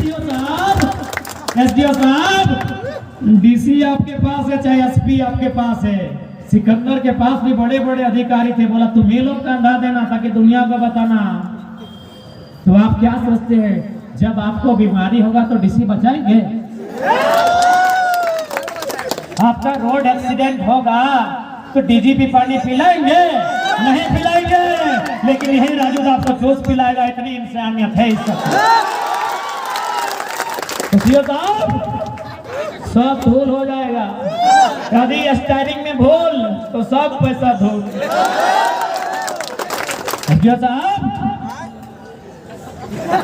SDO साहब, DC आपके पास है चाहे एसपी आपके पास है, सिकंदर के पास भी बड़े बड़े अधिकारी थे। बोला तुम्हें लोग का अंधा देना ताकि दुनिया को बताना। तो आप क्या सोचते हैं, जब आपको बीमारी होगा तो डीसी बचाएंगे? आपका रोड एक्सीडेंट होगा तो डीजीपी पानी पिलाएंगे? नहीं पिलाएंगे। लेकिन यही राजू आपको जूस पिलाएगा, इतनी इंसानियत है इस सब धूल हो जाएगा। यदि स्टायरिंग में भूल तो सब पैसा धूल। साहब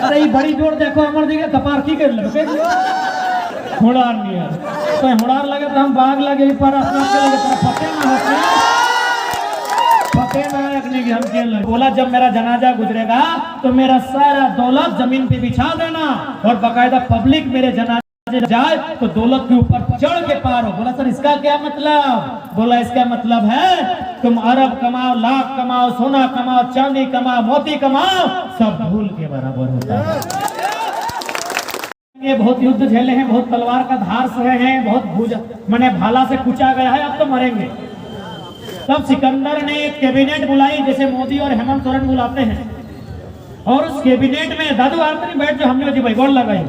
अरे बड़ी जोर देखो हमारे दिखे कपार की कर लगे हुड़ार नहीं है तो हुड़ार लगे तो हम भाग लगे पर लगे तो पते ना हम खेल लगे। बोला जब मेरा जनाजा गुजरेगा तो मेरा सारा दौलत जमीन पे बिछा देना और बकायदा पब्लिक मेरे जनाजे जाए तो दौलत के ऊपर चढ़ के पार हो। बोला सर इसका क्या मतलब? बोला इसका मतलब है तुम अरब कमाओ, लाख कमाओ, सोना कमाओ, चांदी कमाओ, मोती कमाओ, सब धूल के बराबर होता है। ये बहुत युद्ध झेले हैं, बहुत तलवार का धार सहे हैं, बहुत भूजा मैंने भाला से कुचा गया है, अब तो मरेंगे। तब सिकंदर ने एक कैबिनेट बुलाई जैसे मोदी और हेमंत सोरेन बुलाते हैं, और उस कैबिनेट में दादू आप नहीं बैठ जो हमने जी भाई गोल लगाई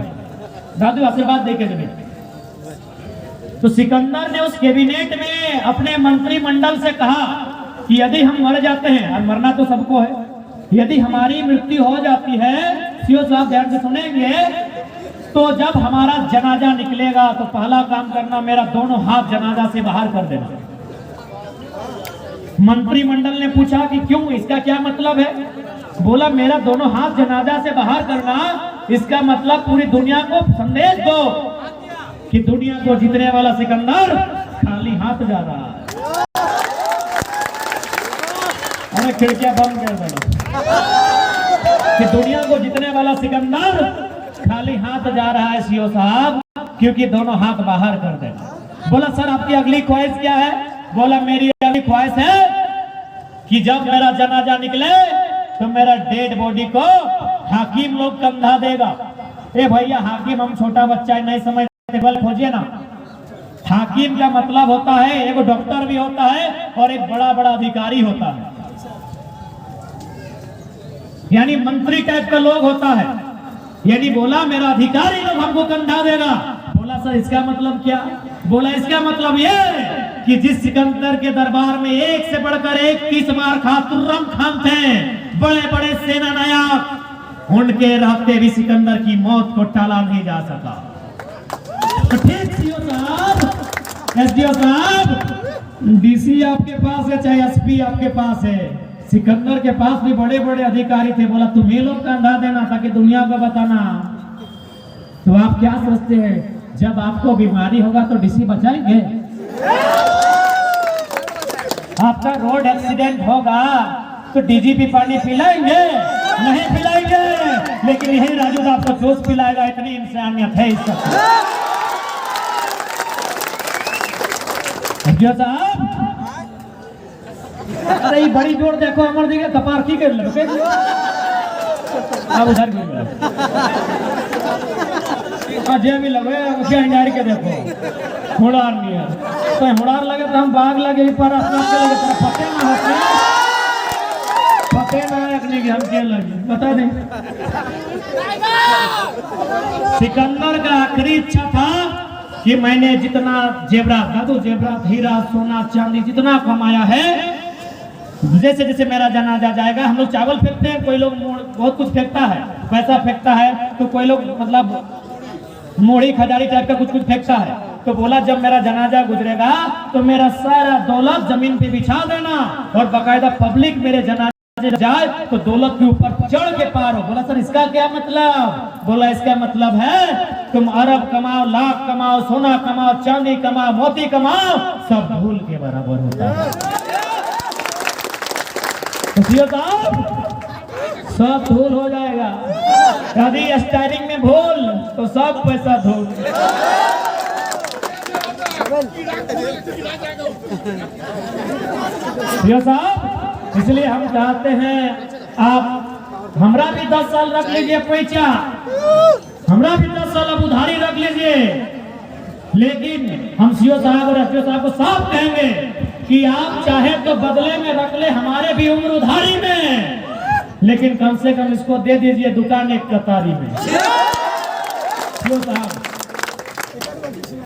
दादू आशीर्वाद दे के जमीन। तो सिकंदर ने उस कैबिनेट में अपने मंत्रिमंडल से कहा कि यदि हम मर जाते हैं, और मरना तो सबको है, यदि हमारी मृत्यु हो जाती है, सीओ साहब ध्यान से सुनेंगे, तो जब हमारा जनाजा निकलेगा तो पहला काम करना मेरा दोनों हाथ जनाजा से बाहर कर देना। मंत्रिमंडल ने पूछा कि क्यों, इसका क्या मतलब है? बोला मेरा दोनों हाथ जनाजा से बाहर करना, इसका मतलब पूरी दुनिया को संदेश दो कि दुनिया को जीतने वाला सिकंदर खाली हाथ जा रहा है। अरे खिड़कियां बंद कर देना कि दुनिया को जीतने वाला सिकंदर खाली हाथ जा रहा है सीओ साहब, क्योंकि दोनों हाथ बाहर कर देना। बोला सर आपकी अगली ख्वाहिश क्या है? बोला मेरी अगली ख्वाहिश है कि जब मेरा जनाजा निकले तो मेरा डेड बॉडी को हाकिम लोग कंधा देगा। ए भैया हाकिम हम छोटा बच्चा है नहीं समझते, बल खोजिए ना। हाकिम का मतलब होता है एक डॉक्टर भी होता है और एक बड़ा बड़ा अधिकारी होता है, यानी मंत्री टाइप का लोग होता है। यानी बोला मेरा अधिकारी लोग हमको कंधा देगा। बोला सर इसका मतलब क्या? बोला इसका मतलब ये कि जिस सिकंदर के दरबार में एक से बढ़कर एक 30 बार खुर्रम खान थे, बड़े बड़े सेना नायक, उनके रहते भी सिकंदर की मौत को टाला नहीं जा सका। तो ठीक सीओ साहब, एसडीओ साहब, डीसी आपके पास है चाहे एसपी आपके पास है, सिकंदर के पास भी बड़े बड़े अधिकारी थे। बोला तुम्हें लोग का अंधा देना ताकि दुनिया को बताना। तो आप क्या सोचते हैं, जब आपको बीमारी होगा तो डीसी बचाएंगे? आपका रोड एक्सीडेंट होगा तो डीजीपी पानी पिलाएंगे? नहीं पिलाएंगे। लेकिन यही राजू आपको जूस पिलाएगा, इतनी इंसानियत है इस साहब। अरे बड़ी जोर देखो हमारे दिखे कपार की कर लगे अब उधर अजय भी लगे मुझे इंडार के देखो हुड़ार नहीं है तो हुड़ार लगे तो हम भाग लगे पर लगे तो पते ना रखने की हम खेल लगे बता दें। सिकंदर का आखिरी इच्छा था कि मैंने जितना जेवरात दादू जेवरात हीरा सोना चांदी जितना कमाया है, जैसे जैसे मेरा जनाजा जाएगा, हम लोग चावल फेंकते हैं, कोई लोग बहुत कुछ फेंकता है, पैसा फेंकता है, तो कोई लोग मतलब मोड़ी खजारी टाइप का कुछ कुछ फेंकता है। तो बोला जब मेरा जनाजा गुजरेगा तो मेरा सारा दौलत जमीन पे बिछा देना और बकायदा पब्लिक मेरे जनाजे जाए तो दौलत के ऊपर चढ़ के पार हो। बोला सर इसका क्या मतलब? बोला इसका मतलब है तुम अरब कमाओ, लाख कमाओ, सोना कमाओ, चांदी कमाओ, मोती कमाओ, सब धूल के बराबर होता है। सब धूल हो जाएगा। यदि स्टायरिंग में भूल तो सब पैसा धूल। साहब इसलिए हम चाहते हैं आप हमरा भी 10 साल रख लीजिए पैसा, हमरा भी 10 लेकिन हम सीओ साहब और एसडीओ साहब को साफ कहेंगे कि आप चाहे तो बदले में रख ले, हमारे भी उम्र उधारी में, लेकिन कम से कम इसको दे दीजिए दुकान एक कतारी में। सीओ साहब